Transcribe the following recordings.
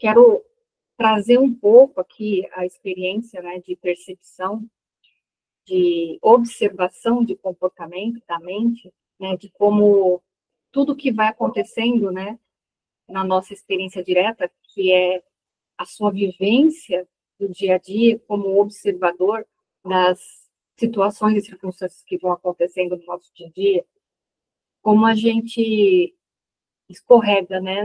quero trazer um pouco aqui a experiência, né, de percepção, de observação de comportamento da mente, né, de como tudo que vai acontecendo, né, na nossa experiência direta, que é a sua vivência do dia a dia como observador das situações e circunstâncias que vão acontecendo no nosso dia a dia, como a gente escorrega, né,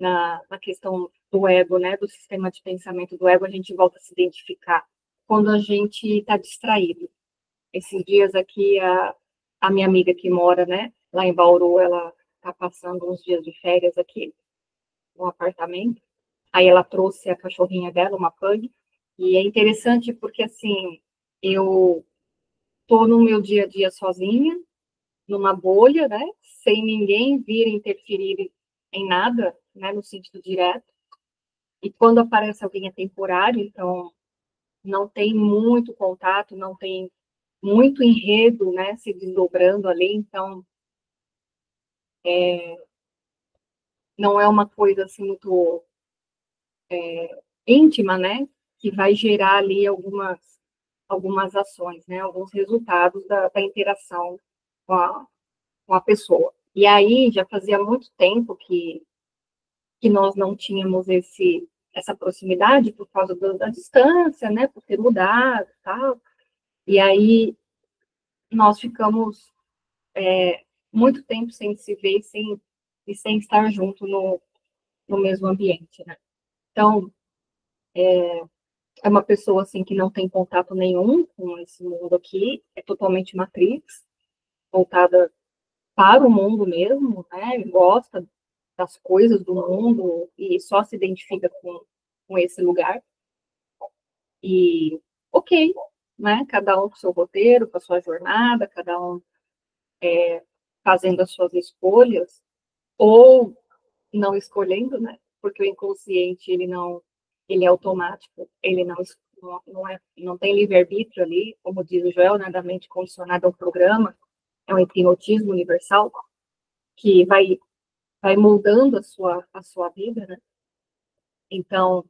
na questão do ego, né, do sistema de pensamento do ego, a gente volta a se identificar quando a gente está distraído. Esses dias aqui, a minha amiga que mora, né, lá em Bauru, ela está passando uns dias de férias aqui no apartamento, aí ela trouxe a cachorrinha dela, uma pug, e é interessante porque, assim, eu tô no meu dia a dia sozinha, numa bolha, né, sem ninguém vir interferir em nada, né, no sentido direto, e quando aparece alguém é temporário, então não tem muito contato, não tem muito enredo, né, se desdobrando ali, então não é uma coisa assim muito íntima, né, que vai gerar ali algumas ações, né, alguns resultados da interação com a pessoa. E aí já fazia muito tempo que nós não tínhamos essa proximidade por causa da distância, né, por ter mudado e tal. E aí nós ficamos muito tempo sem se ver e sem estar junto no mesmo ambiente, né? Então, é uma pessoa assim que não tem contato nenhum com esse mundo aqui, é totalmente matrix, voltada para o mundo mesmo, né? Gosta das coisas do mundo e só se identifica com esse lugar. E ok, né? Cada um com o seu roteiro, com a sua jornada, cada um fazendo as suas escolhas, ou não escolhendo, né? Porque o inconsciente, ele é automático, ele não tem livre-arbítrio ali, como diz o Joel, né, da mente condicionada ao programa, é um hipnotismo universal, que vai moldando a sua vida, né? Então,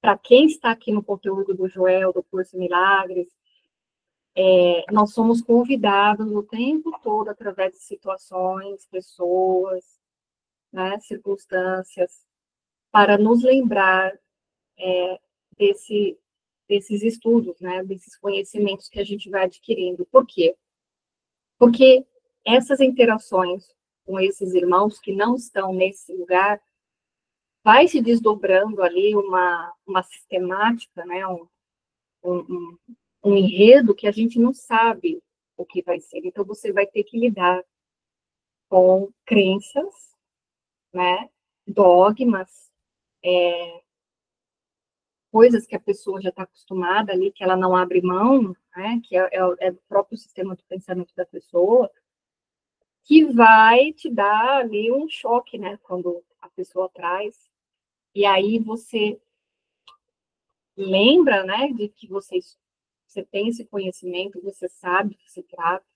para quem está aqui no conteúdo do Joel, do Curso Milagres, nós somos convidados o tempo todo, através de situações, pessoas, né, circunstâncias, para nos lembrar desse, desses estudos, né, desses conhecimentos que a gente vai adquirindo. Por quê? Porque essas interações com esses irmãos que não estão nesse lugar, vai se desdobrando ali uma sistemática, né, um, um enredo que a gente não sabe o que vai ser. Então, você vai ter que lidar com crenças, né, dogmas, coisas que a pessoa já está acostumada ali, que ela não abre mão, né, que é do próprio sistema de pensamento da pessoa, que vai te dar ali um choque, né, quando a pessoa traz. E aí você lembra, né, de que você tem esse conhecimento, você sabe que se trata,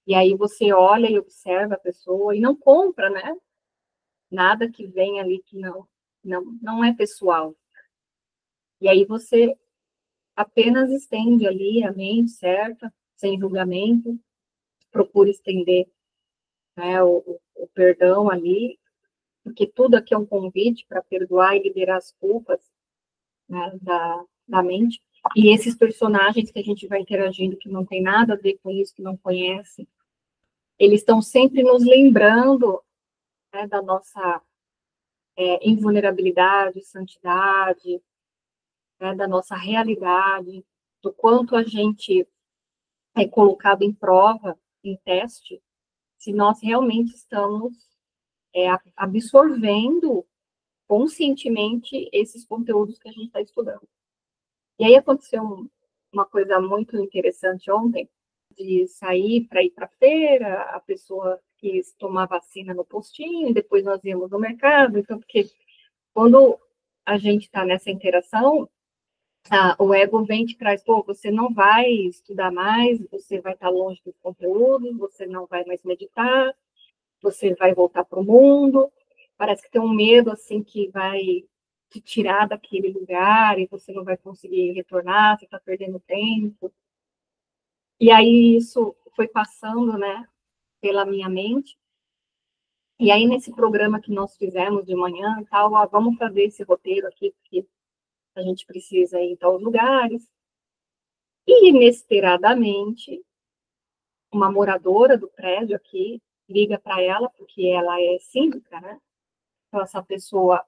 e aí você olha e observa a pessoa e não compra, né, nada que vem ali que não é pessoal. E aí você apenas estende ali a mente, certa, sem julgamento, procura estender, né, o perdão ali, porque tudo aqui é um convite para perdoar e liberar as culpas, né, da mente. E esses personagens que a gente vai interagindo, que não tem nada a ver com isso, que não conhece, eles estão sempre nos lembrando, né, da nossa invulnerabilidade, santidade, né, da nossa realidade, do quanto a gente é colocado em prova, em teste, se nós realmente estamos absorvendo conscientemente esses conteúdos que a gente está estudando. E aí aconteceu uma coisa muito interessante ontem, de sair para ir para a feira, a pessoa quis tomar vacina no postinho, e depois nós íamos no mercado, então, porque quando a gente está nessa interação, o ego vem e te traz, pô, você não vai estudar mais, você vai estar longe dos conteúdos, você não vai mais meditar, você vai voltar para o mundo, parece que tem um medo, assim, que vai te tirar daquele lugar e você não vai conseguir retornar, você está perdendo tempo. E aí isso foi passando, né, pela minha mente. E aí nesse programa que nós fizemos de manhã e tal, vamos fazer esse roteiro aqui, porque a gente precisa ir em tal lugares. E inesperadamente, uma moradora do prédio aqui liga para ela, porque ela é síndica, né? Então essa pessoa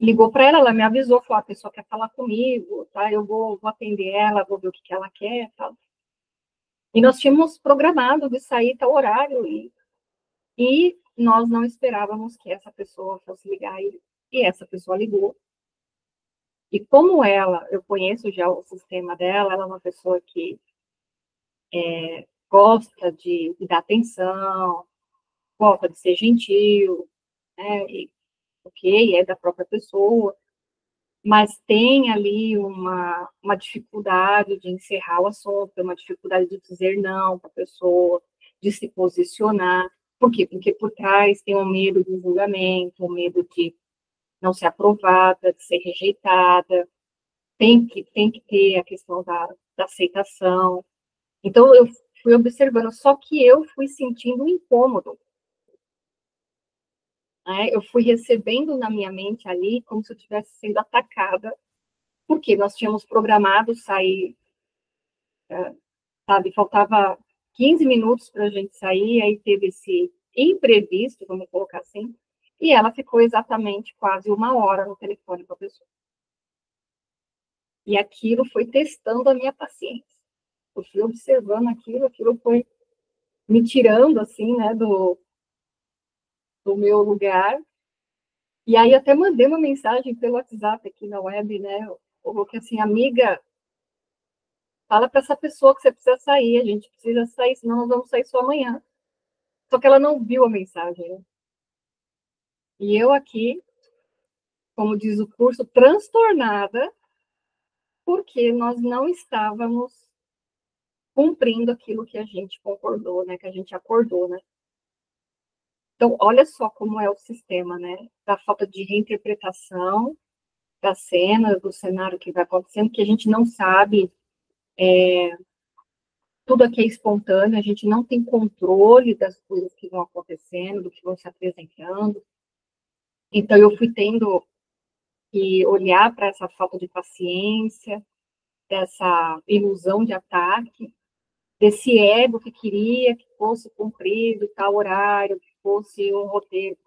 ligou para ela, ela me avisou, falou, a pessoa quer falar comigo, tá? Eu vou atender ela, vou ver o que ela quer, tal. E nós tínhamos programado de sair tal horário e nós não esperávamos que essa pessoa fosse ligar e essa pessoa ligou. E como eu conheço já o sistema dela, ela é uma pessoa que gosta de dar atenção, gosta de ser gentil, né? E, ok, é da própria pessoa, mas tem ali uma dificuldade de encerrar o assunto, uma dificuldade de dizer não para a pessoa, de se posicionar. Por quê? Porque por trás tem um medo do julgamento, um medo de não ser aprovada, de ser rejeitada, tem que ter a questão da aceitação. Então, eu fui observando, só que eu fui sentindo um incômodo, né? Eu fui recebendo na minha mente ali como se eu estivesse sendo atacada, porque nós tínhamos programado sair, sabe, faltava 15 minutos para a gente sair, aí teve esse imprevisto, vamos colocar assim, e ela ficou exatamente quase 1 hora no telefone com a pessoa. E aquilo foi testando a minha paciência. Eu fui observando aquilo foi me tirando, assim, né, do meu lugar. E aí até mandei uma mensagem pelo WhatsApp aqui na web, né, eu coloquei assim, amiga, fala para essa pessoa que você precisa sair, a gente precisa sair, senão nós vamos sair só amanhã. Só que ela não viu a mensagem, né? E eu aqui, como diz o curso, transtornada, porque nós não estávamos cumprindo aquilo que a gente concordou, né, que a gente acordou, né? Então, olha só como é o sistema, né? Da falta de reinterpretação da cena, do cenário que vai acontecendo, que a gente não sabe, tudo aqui é espontâneo, a gente não tem controle das coisas que vão acontecendo, do que vão se apresentando. Então, eu fui tendo que olhar para essa falta de paciência, dessa ilusão de ataque, desse ego que queria que fosse cumprido tal horário, que fosse um roteiro,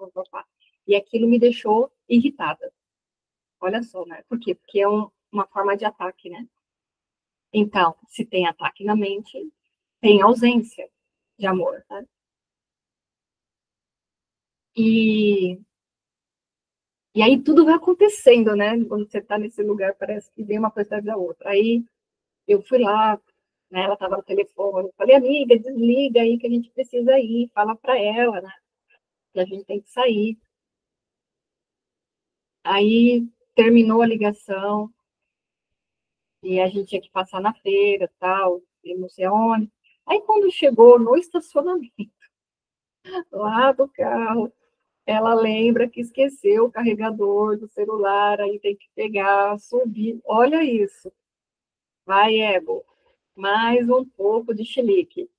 e aquilo me deixou irritada. Olha só, né? Por quê? Porque é uma forma de ataque, né? Então, se tem ataque na mente, tem ausência de amor, né? E, e aí tudo vai acontecendo, né? Quando você está nesse lugar, parece que vem uma coisa atrás da outra. Aí eu fui lá, né? Ela estava no telefone, falei, amiga, desliga aí que a gente precisa ir, fala para ela, né? Que a gente tem que sair. Aí terminou a ligação e a gente tinha que passar na feira, tal, e não sei onde. Aí quando chegou no estacionamento lá do carro, ela lembra que esqueceu o carregador do celular, aí tem que pegar, subir. Olha isso. Vai, ego. Mais um pouco de chilique.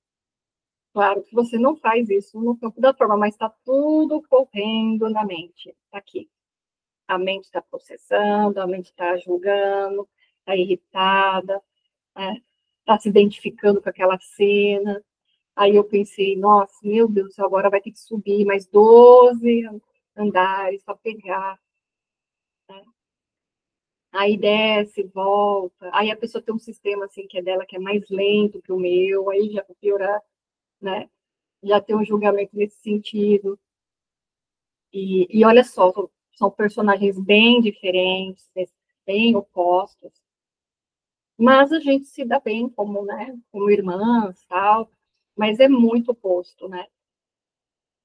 Claro que você não faz isso no campo da forma, mas está tudo correndo na mente. Tá aqui. A mente está processando, a mente está julgando, está irritada, né? Está se identificando com aquela cena. Aí eu pensei, nossa, meu Deus do céu, agora vai ter que subir mais 12 andares para pegar, né? Aí desce, volta. Aí a pessoa tem um sistema assim que é dela que é mais lento que o meu, aí já para piorar, né? Já tem um julgamento nesse sentido. E olha só, são personagens bem diferentes, bem opostos, mas a gente se dá bem como, né, como irmãs, tal, mas é muito oposto, né?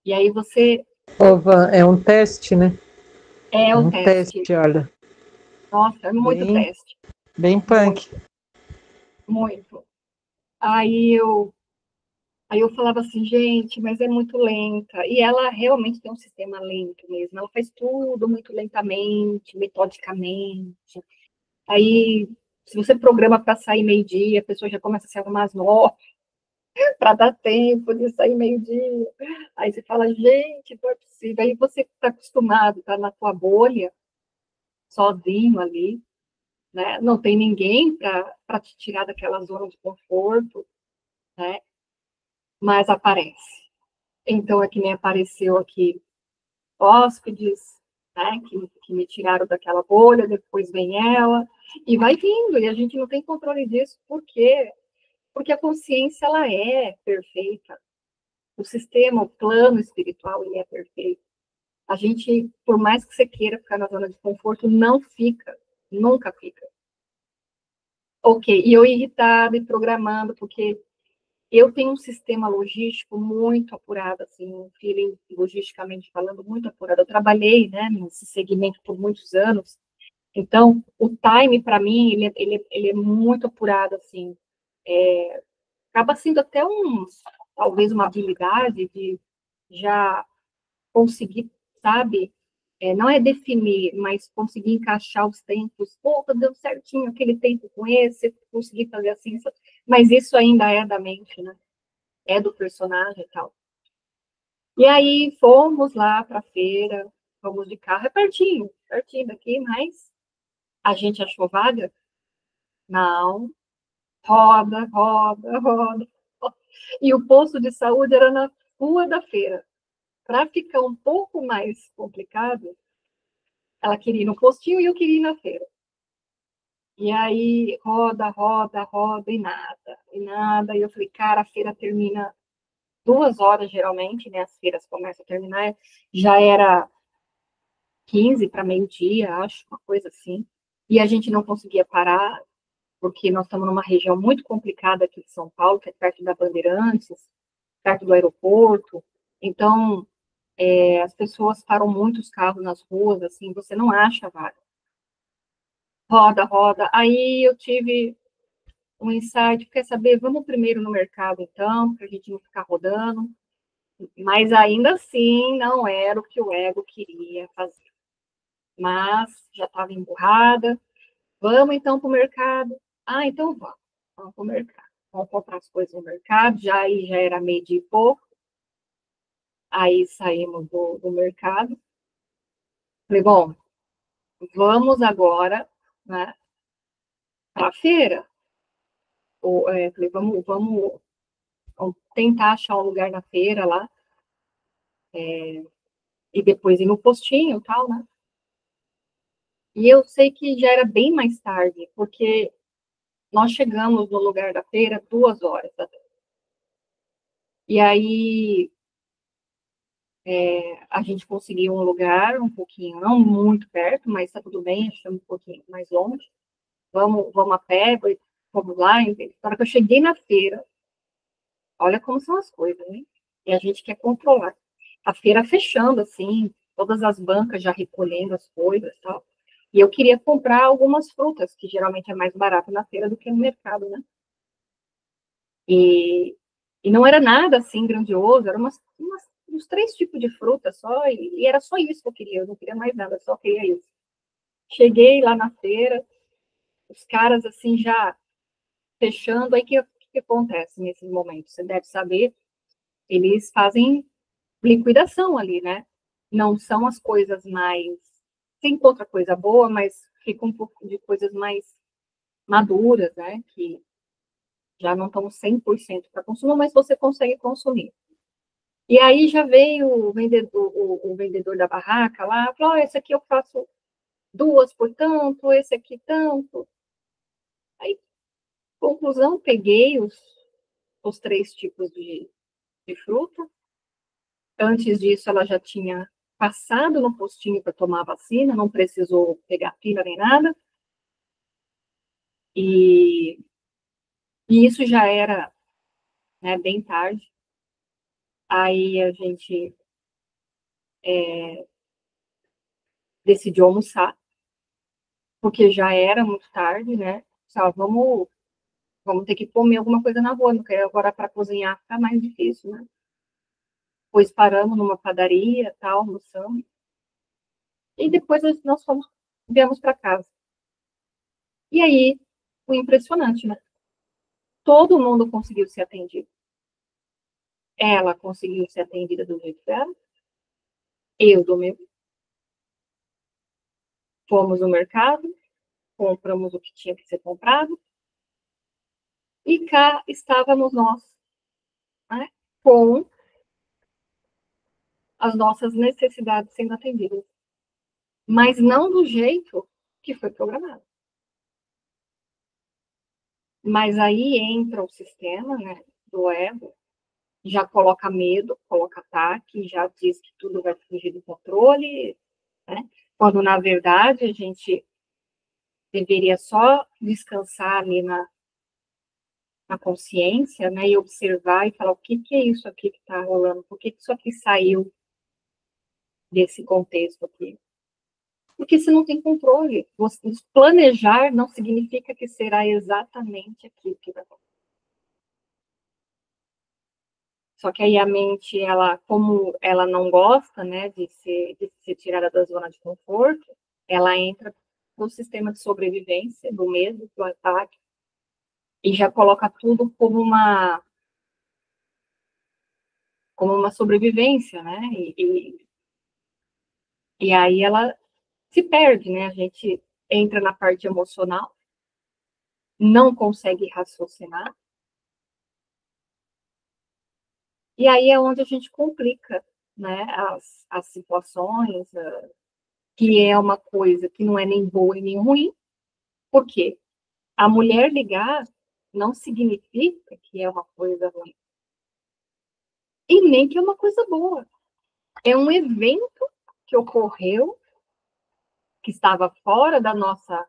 E aí você Ô, Van, é um teste, né? é É o um teste. teste, olha. Nossa, é muito Bem, teste, bem muito, punk. muito. Aí eu Aí eu falava assim, gente, mas é muito lenta. E ela realmente tem um sistema lento mesmo. Ela faz tudo muito lentamente, metodicamente. Aí, se você programa para sair meio-dia, a pessoa já começa a se arrumar às 9 para dar tempo de sair meio-dia. Aí você fala, gente, não é possível. Aí você está acostumado, está na tua bolha, sozinho ali, né? Não tem ninguém para te tirar daquela zona de conforto, né? Mas aparece. Então, é que nem apareceu aqui hóspedes, né, que me tiraram daquela bolha, depois vem ela, e vai vindo, e a gente não tem controle disso, por quê? Porque a consciência, ela é perfeita, o sistema, o plano espiritual, ele é perfeito. A gente, por mais que você queira ficar na zona de conforto, não fica, nunca fica. Ok, e eu irritada e programando, porque eu tenho um sistema logístico muito apurado, assim, um feeling logisticamente falando muito apurado. Eu trabalhei, né, nesse segmento por muitos anos, então o time para mim ele é muito apurado, assim. Acaba sendo até talvez uma habilidade de já conseguir, sabe? Não é definir, mas conseguir encaixar os tempos. Pô, deu certinho aquele tempo com esse, consegui fazer assim, mas isso ainda é da mente, né? É do personagem e tal. E aí fomos lá para a feira, fomos de carro, é pertinho, pertinho daqui, mas a gente achou vaga? Não, roda, roda, roda. E o posto de saúde era na rua da feira. Para ficar um pouco mais complicado, ela queria ir no postinho e eu queria ir na feira. E aí, roda, roda, roda, e nada, e nada. E eu falei, cara, a feira termina 2 horas, geralmente, né? As feiras começam a terminar. Já era 15 para meio-dia, acho, uma coisa assim. E a gente não conseguia parar, porque nós estamos numa região muito complicada aqui de São Paulo, que é perto da Bandeirantes, perto do aeroporto. Então, as pessoas param muitos carros nas ruas, assim, você não acha vaga. Roda, roda. Aí eu tive um insight, quer saber, vamos primeiro no mercado, então, para a gente não ficar rodando. Mas ainda assim, não era o que o ego queria fazer. Mas já estava emburrada. Vamos então para o mercado. Ah, então vamos. Vamos para o mercado. Vamos comprar as coisas no mercado. Já era meio de pouco. Aí saímos do mercado. Falei, bom, vamos agora, né, para a feira. Falei, vamos tentar achar um lugar na feira lá. E depois ir no postinho e tal, né? E eu sei que já era bem mais tarde, porque nós chegamos no lugar da feira 2 horas da tarde. E aí a gente conseguiu um lugar um pouquinho, não muito perto, mas está tudo bem, achamos um pouquinho mais longe. Vamos a pé, vamos lá. Na hora que eu cheguei na feira, olha como são as coisas, né? E a gente quer controlar. A feira fechando, assim, todas as bancas já recolhendo as coisas e tal. E eu queria comprar algumas frutas, que geralmente é mais barato na feira do que no mercado, né? E, e não era nada assim grandioso, eram uns 3 tipos de fruta só, e era só isso que eu queria, eu não queria mais nada, só queria isso. Cheguei lá na feira, os caras assim já fechando, aí que acontece nesses momentos? Você deve saber, eles fazem liquidação ali, né? Não são as coisas mais. Tem outra coisa boa, mas fica um pouco de coisas mais maduras, né? Que já não estão 100% para consumo, mas você consegue consumir. E aí já veio o vendedor da barraca lá, falou: oh, esse aqui eu faço 2 por tanto, esse aqui tanto. Aí, conclusão, peguei os 3 tipos de fruta. Antes disso, ela já tinha passado no postinho para tomar a vacina, não precisou pegar fila nem nada. E, e isso já era, né, bem tarde. Aí a gente decidiu almoçar, porque já era muito tarde, né? Só vamos. vamos ter que comer alguma coisa na rua, porque agora para cozinhar fica mais difícil, né? Depois paramos numa padaria, tal, almoçamos. E depois nós viemos para casa. E aí, foi impressionante, né? Todo mundo conseguiu ser atendido. Ela conseguiu ser atendida do jeito dela, eu do meu. Fomos no mercado, compramos o que tinha que ser comprado, e cá estávamos nós, né, com as nossas necessidades sendo atendidas, mas não do jeito que foi programado. Mas aí entra o sistema, né, do ego, já coloca medo, coloca ataque, já diz que tudo vai fugir do controle, né, quando na verdade a gente deveria só descansar ali na consciência, né, e observar e falar o que é isso aqui que está rolando, por que isso aqui saiu desse contexto aqui. Porque você não tem controle. Planejar não significa que será exatamente aquilo que vai acontecer. Só que aí a mente, ela, como ela não gosta, né, de ser tirada da zona de conforto, ela entra no sistema de sobrevivência, do medo, do ataque, e já coloca tudo como uma sobrevivência, né? E aí ela se perde, né? A gente entra na parte emocional, não consegue raciocinar, e aí é onde a gente complica, né, as situações, que é uma coisa que não é nem boa e nem ruim. Por quê? A mulher ligar não significa que é uma coisa ruim, e nem que é uma coisa boa. É um evento que ocorreu, que estava fora da nossa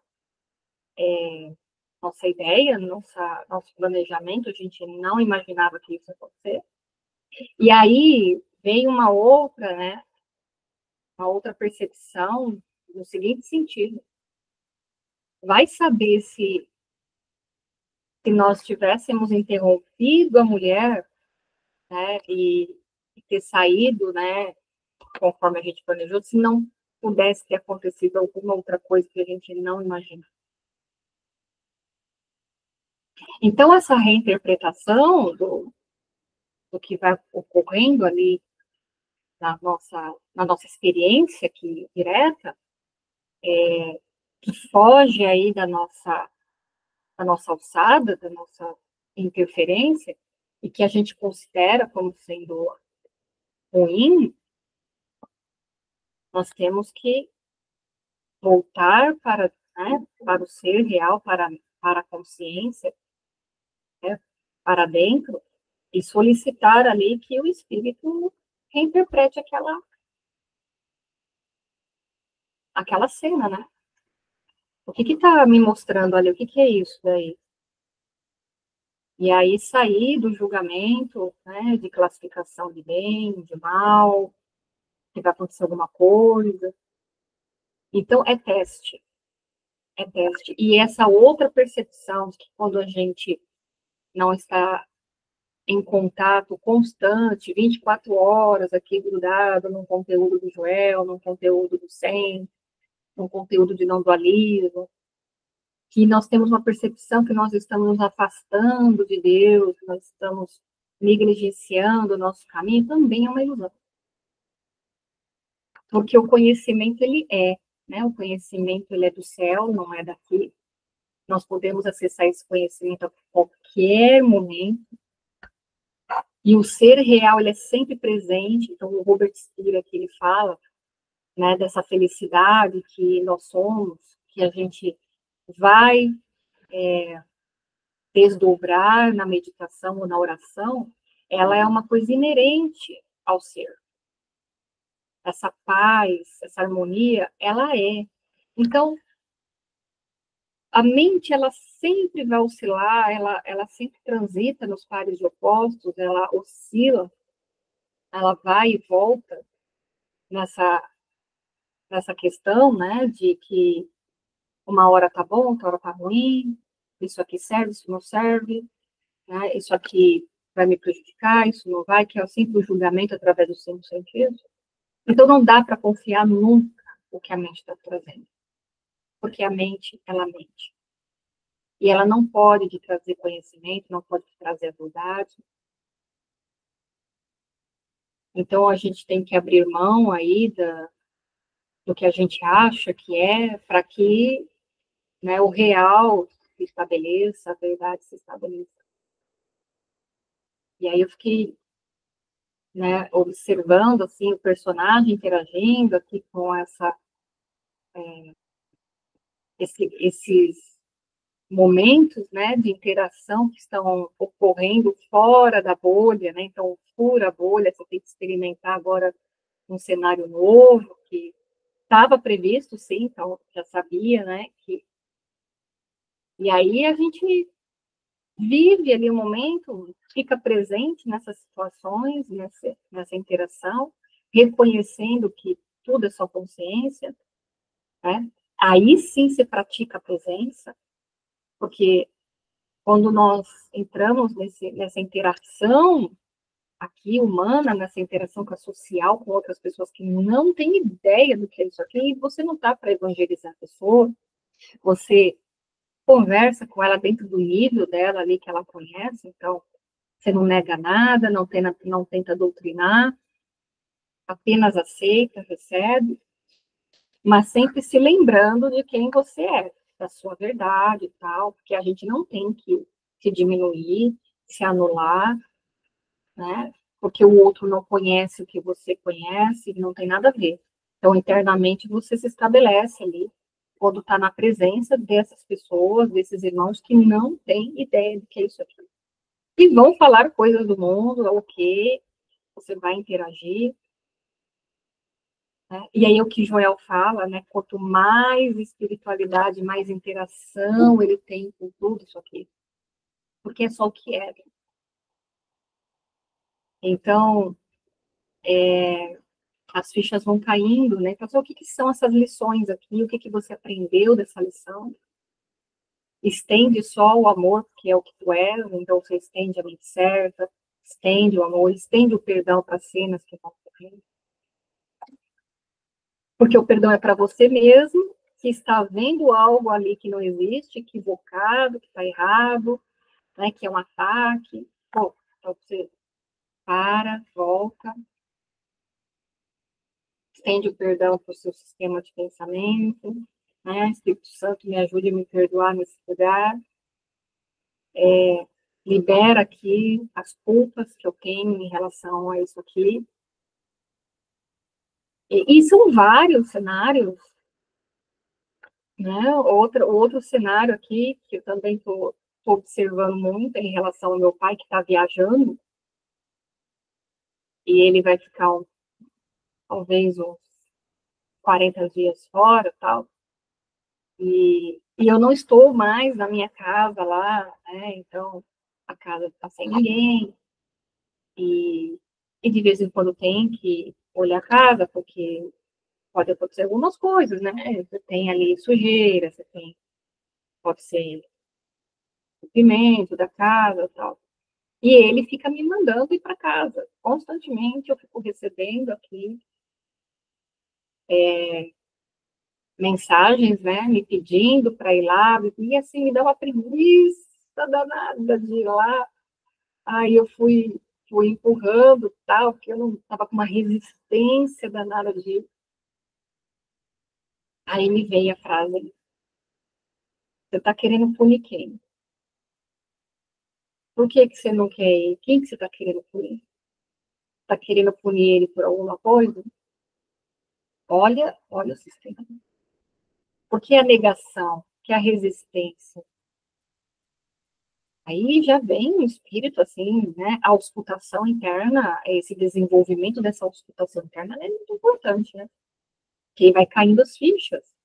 ideia, nosso planejamento, a gente não imaginava que isso ia acontecer. E aí vem né, uma outra percepção no seguinte sentido: vai saber se nós tivéssemos interrompido a mulher, né, e ter saído, né, conforme a gente planejou, se não pudesse ter acontecido alguma outra coisa que a gente não imagina. Então, essa reinterpretação do que vai ocorrendo ali na nossa experiência aqui direta, que foge aí da nossa alçada, da nossa interferência, e que a gente considera como sendo ruim, nós temos que voltar para o ser real, para a consciência, né, para dentro, e solicitar ali que o espírito reinterprete aquela cena, né? O que está me mostrando ali? O que é isso daí? E aí sair do julgamento, né, de classificação de bem, de mal, que vai acontecer alguma coisa. Então, é teste. É teste. E essa outra percepção de que quando a gente não está em contato constante, 24 horas aqui grudado num conteúdo do Joel, num conteúdo do Sen, num conteúdo de não dualismo, que nós temos uma percepção que nós estamos nos afastando de Deus, nós estamos negligenciando o nosso caminho, também é uma ilusão. Porque o conhecimento, né? O conhecimento, ele é do céu, não é daqui. Nós podemos acessar esse conhecimento a qualquer momento. E o ser real, ele é sempre presente. Então, o Robert Spira, que ele fala, né, dessa felicidade que nós somos, que a gente vai desdobrar na meditação ou na oração, ela é uma coisa inerente ao ser. Essa paz, essa harmonia, ela é. Então, a mente, ela sempre vai oscilar, ela sempre transita nos pares de opostos, ela oscila, ela vai e volta nessa questão, né, de que uma hora tá bom, outra hora tá ruim, isso aqui serve, isso não serve, né? Isso aqui vai me prejudicar, isso não vai, que é sempre o julgamento através dos cinco sentidos. Então, não dá para confiar nunca o que a mente está trazendo, porque a mente, ela mente. E ela não pode te trazer conhecimento, não pode te trazer a verdade. Então, a gente tem que abrir mão aí do que a gente acha que é, para que, né, o real se estabeleça, a verdade se estabeleça. E aí eu fiquei, né, observando assim, o personagem interagindo aqui com esses momentos, né, de interação que estão ocorrendo fora da bolha, né? Então, fura a bolha, você tem que experimentar agora um cenário novo, que estava previsto, sim, então já sabia, né? E aí a gente vive ali o momento, fica presente nessas situações, nessa interação, reconhecendo que tudo é só consciência, né? Aí sim se pratica a presença, porque quando nós entramos nessa interação aqui humana, nessa interação com a social, com outras pessoas que não têm ideia do que é isso aqui, você não está para evangelizar a pessoa, você conversa com ela dentro do nível dela ali que ela conhece, então você não nega nada, não tenta doutrinar, apenas aceita, recebe, mas sempre se lembrando de quem você é, da sua verdade e tal, porque a gente não tem que se diminuir, se anular, né? Porque o outro não conhece o que você conhece, não tem nada a ver. Então, internamente, você se estabelece ali, quando está na presença dessas pessoas, desses irmãos que não têm ideia do que é isso aqui. E vão falar coisas do mundo, ok, você vai interagir, né? E aí o que Joel fala, né? Quanto mais espiritualidade, mais interação ele tem com tudo isso aqui. Porque é só o que é. Então, as fichas vão caindo, né? Então, o que são essas lições aqui? O que você aprendeu dessa lição? Estende só o amor, que é o que tu és, então você estende a mente certa, estende o amor, estende o perdão para as cenas que vão ocorrendo. Porque o perdão é para você mesmo, que está vendo algo ali que não existe, equivocado, que está errado, né, que é um ataque. Pô, então você para, volta, estende o perdão para o seu sistema de pensamento, né? Espírito Santo, me ajude a me perdoar nesse lugar. Libera aqui as culpas que eu tenho em relação a isso aqui. E são vários cenários, né? Outro cenário aqui, que eu também estou observando muito em relação ao meu pai, que está viajando, e ele vai ficar talvez uns 40 dias fora, tal, e eu não estou mais na minha casa lá, né? Então, a casa está sem ninguém, e de vez em quando tem que olhar a casa, porque pode acontecer algumas coisas, né? Você tem ali sujeira, você tem, pode ser o pimento da casa, tal. E ele fica me mandando ir para casa. Constantemente eu fico recebendo aqui mensagens, né, me pedindo para ir lá, e assim me dá uma preguiça danada de ir lá. Aí eu fui empurrando, tal, porque eu não estava com uma resistência danada de ir. Aí me veio a frase: você está querendo punir quem? Por que você não quer ir? Quem que você está querendo punir? Está querendo punir ele por alguma coisa? Olha o sistema. Por que a negação? Por que a resistência? Aí já vem o espírito, assim, né? A auscultação interna, esse desenvolvimento dessa auscultação interna é muito importante, né? Que vai caindo as fichas.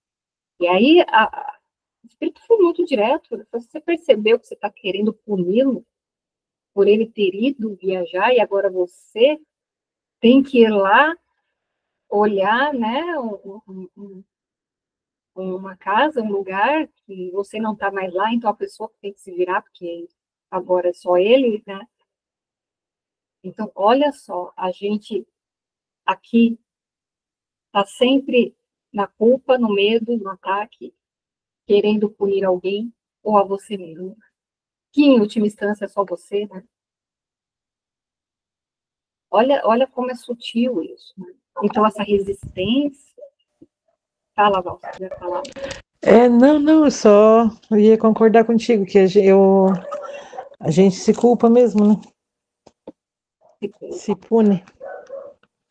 E aí o espírito foi muito direto. Depois você percebeu que você está querendo puni-lo por ele ter ido viajar e agora você tem que ir lá olhar, né? uma casa, um lugar que você não está mais lá, então a pessoa tem que se virar, porque agora é só ele, né? Então, olha só, a gente aqui está sempre na culpa, no medo, no ataque, querendo punir alguém ou a você mesmo, que em última instância é só você, né? Olha como é sutil isso, né? Então, essa resistência... Fala, Val, se quiser falar. Não, eu só ia concordar contigo, que a gente se culpa mesmo, né? Se pune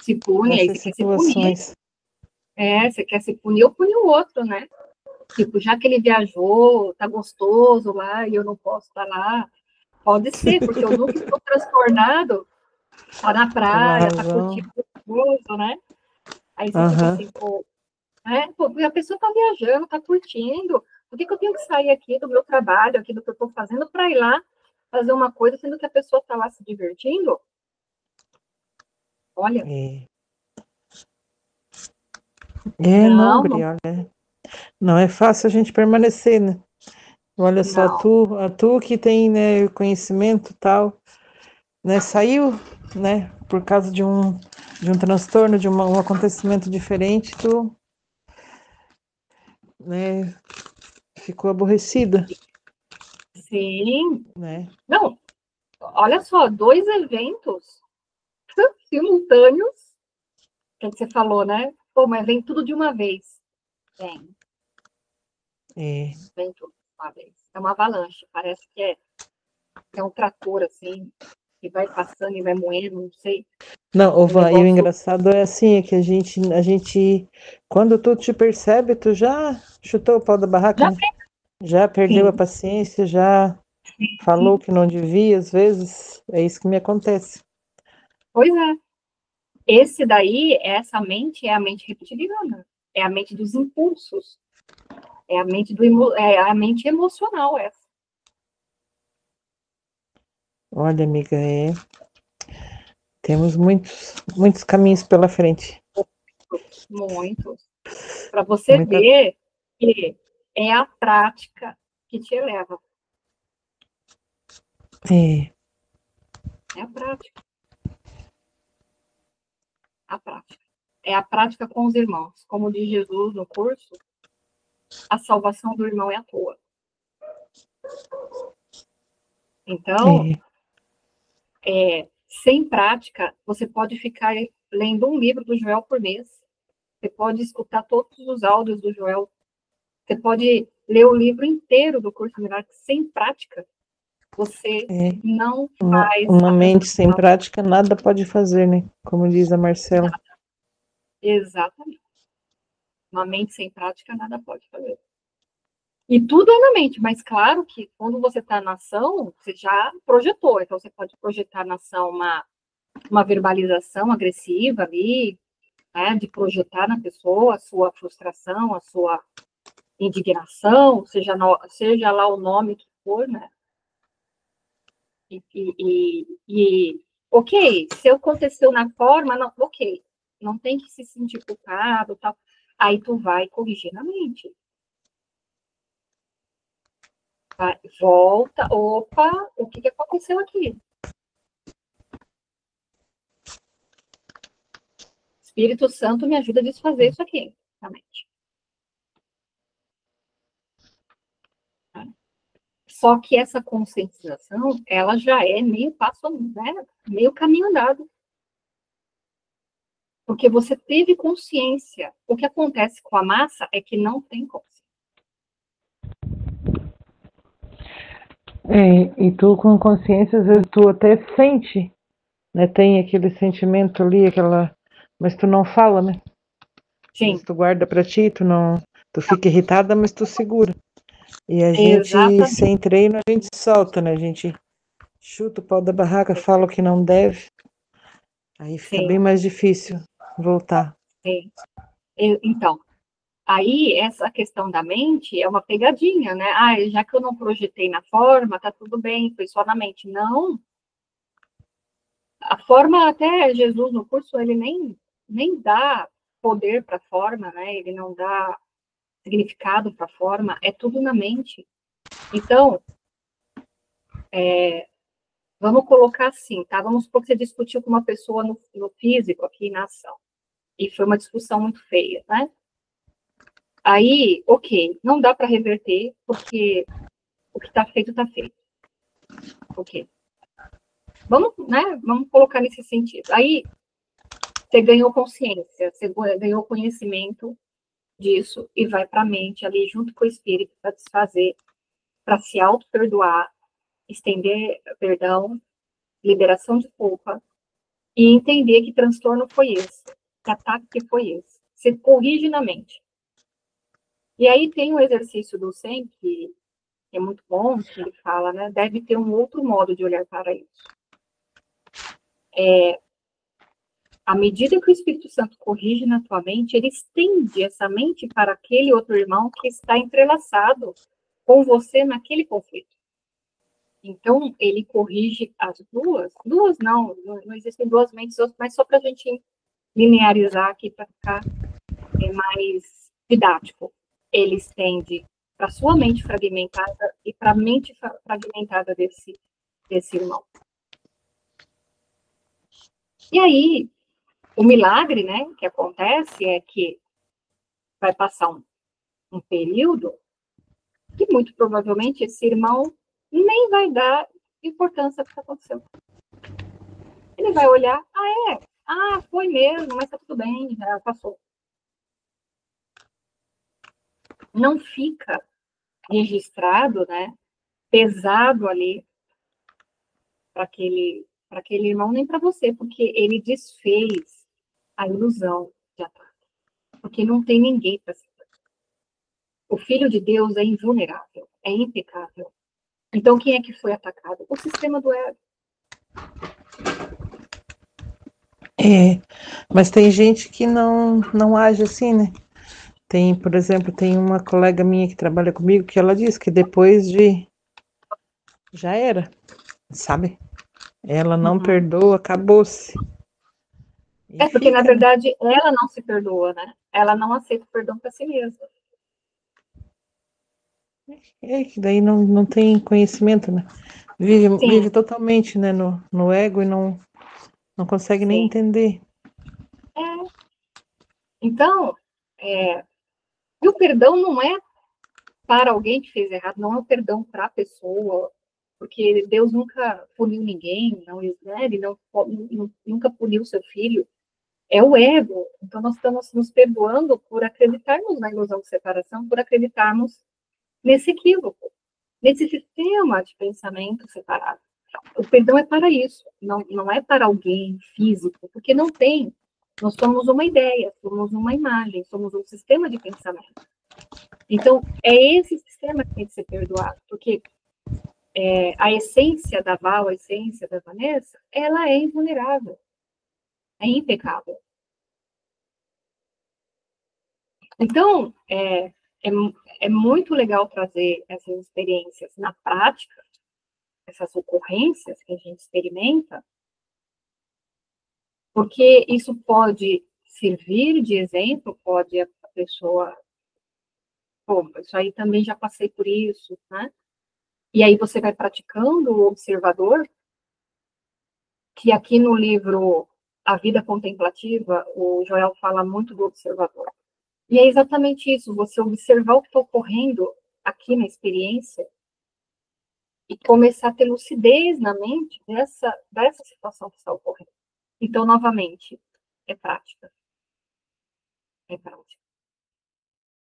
Se pune, aí nessas você quer se punir. situações. Você quer se punir ou punir o outro, né? Tipo, já que ele viajou, tá gostoso lá e eu não posso estar lá, pode ser, porque eu nunca estou transtornado, tá na Pela praia, tá razão. curtindo gostoso, né? Aí você fica Aham. assim, pô, a pessoa tá viajando, tá curtindo, por que eu tenho que sair aqui do meu trabalho, aqui do que eu tô fazendo, para ir lá fazer uma coisa, sendo que a pessoa tá lá se divertindo? Olha, Não, não, Guri, olha, não é fácil a gente permanecer, né? Olha só, não. tu que tem, né, conhecimento e tal, né, saiu, né, por causa de um transtorno, um acontecimento diferente, tu, né, ficou aborrecida, Sim, né? não, olha só, 2 eventos simultâneos, que você falou, né? Pô, mas vem tudo de uma vez. Vem, É. vem tudo de uma vez. É uma avalanche, parece que é um trator, assim, que vai passando e vai moendo, não sei. Não, Um Ovan, e o negócio. engraçado é assim, é que a gente, quando tu te percebe, tu já chutou o pau da barraca, Já né? Já perdeu a sim, paciência, já falou sim. que não devia, às vezes, é isso que me acontece. Pois é. Esse daí, essa mente é a mente reptiliana. É a mente dos impulsos. É a mente emocional, essa. Olha, amiga, temos muitos caminhos pela frente. Muitos. Para você Muita, ver que é a prática que te eleva. é, É a prática. A prática. É a prática com os irmãos. Como diz Jesus no curso, a salvação do irmão é a tua. Então, é, sem prática, você pode ficar lendo um livro do Joel por mês. Você pode escutar todos os áudios do Joel. Você pode ler o livro inteiro do curso Milagre. Sem prática, você é. não faz Uma a mente sem transformação. prática nada pode fazer, né? Como diz a Marcela. Exatamente. Uma mente sem prática, nada pode fazer. E tudo é na mente, mas claro que quando você está na ação, você já projetou. Então, você pode projetar na ação uma verbalização agressiva ali, né, de projetar na pessoa a sua frustração, a sua indignação, seja lá o nome que for, né? Ok, se aconteceu na forma, não, ok, não tem que se sentir culpado, tal. Aí tu vai corrigir na mente. Vai, volta, opa, o que aconteceu aqui? Espírito Santo me ajuda a desfazer isso aqui na mente. Só que essa conscientização, ela já é meio passo, né, meio caminho andado. Porque você teve consciência. O que acontece com a massa é que não tem consciência. E tu com consciência, às vezes tu até sente, né? Tem aquele sentimento ali, mas tu não fala, né? Às vezes Sim, tu guarda pra ti, tu fica irritada, mas tu segura. E a gente, exatamente. sem treino, a gente solta, né? A gente chuta o pau da barraca, fala o que não deve. Aí fica bem Sim, mais difícil voltar. sim. Então, aí essa questão da mente é uma pegadinha, né? Ah, já que eu não projetei na forma, tá tudo bem, foi só na mente. Não, a forma, até Jesus no curso, ele nem dá poder para a forma, né? Ele não dá. significado para a forma, é tudo na mente. Então, vamos colocar assim, tá? Vamos supor que você discutiu com uma pessoa no físico, aqui na ação, e foi uma discussão muito feia, né? Aí, ok, não dá para reverter, porque o que está feito, está feito. Ok. Vamos colocar nesse sentido. Aí, você ganhou consciência, você ganhou conhecimento disso e vai para a mente ali, junto com o espírito, para desfazer, para se auto-perdoar, estender perdão, liberação de culpa, e entender que transtorno foi esse, que ataque foi esse. Você corrige na mente. E aí tem o exercício do Sen, que é muito bom, que ele fala, né? Deve ter um outro modo de olhar para isso. À medida que o Espírito Santo corrige na tua mente, ele estende essa mente para aquele outro irmão que está entrelaçado com você naquele conflito. Então, ele corrige as duas não existem duas mentes, mas só para a gente linearizar aqui, para ficar mais didático. Ele estende para a sua mente fragmentada e para a mente fragmentada desse irmão. E aí, o milagre, né, que acontece é que vai passar um período que muito provavelmente esse irmão nem vai dar importância para o que aconteceu. Ele vai olhar, foi mesmo, mas tá tudo bem, já passou. Não fica registrado, né, pesado ali para aquele irmão, nem para você, porque ele desfez a ilusão de ataque. Porque não tem ninguém para se proteger. O Filho de Deus é invulnerável, é impecável. Então, quem é que foi atacado? O sistema do ego. Mas tem gente que não age assim, né? Por exemplo, tem uma colega minha que trabalha comigo que ela diz que depois já era, sabe? Ela não perdoa, acabou-se. Porque, na verdade, ela não se perdoa, né? Ela não aceita o perdão para si mesma. Que daí não tem conhecimento, né? Vive totalmente, né, no ego e não consegue nem entender. Então, e o perdão não é para alguém que fez errado, não é o perdão para a pessoa, porque Deus nunca puniu ninguém, ele nunca puniu seu filho. É o ego. Então, nós estamos nos perdoando por acreditarmos na ilusão de separação, por acreditarmos nesse equívoco, nesse sistema de pensamento separado. O perdão é para isso, não é para alguém físico, porque não tem. Nós somos uma ideia, somos uma imagem, somos um sistema de pensamento. Então, é esse sistema que tem que ser perdoado, porque a essência da Val, a essência da Vanessa, ela é invulnerável, é impecável. Então, é muito legal trazer essas experiências na prática, essas ocorrências que a gente experimenta, porque isso pode servir de exemplo, pode a pessoa, isso aí também já passei por isso, né? E aí você vai praticando o observador, que aqui no livro A Vida Contemplativa, o Joel fala muito do observador. E é exatamente isso, você observar o que está ocorrendo aqui na experiência e começar a ter lucidez na mente dessa situação que está ocorrendo. Então, novamente, é prática. É prática.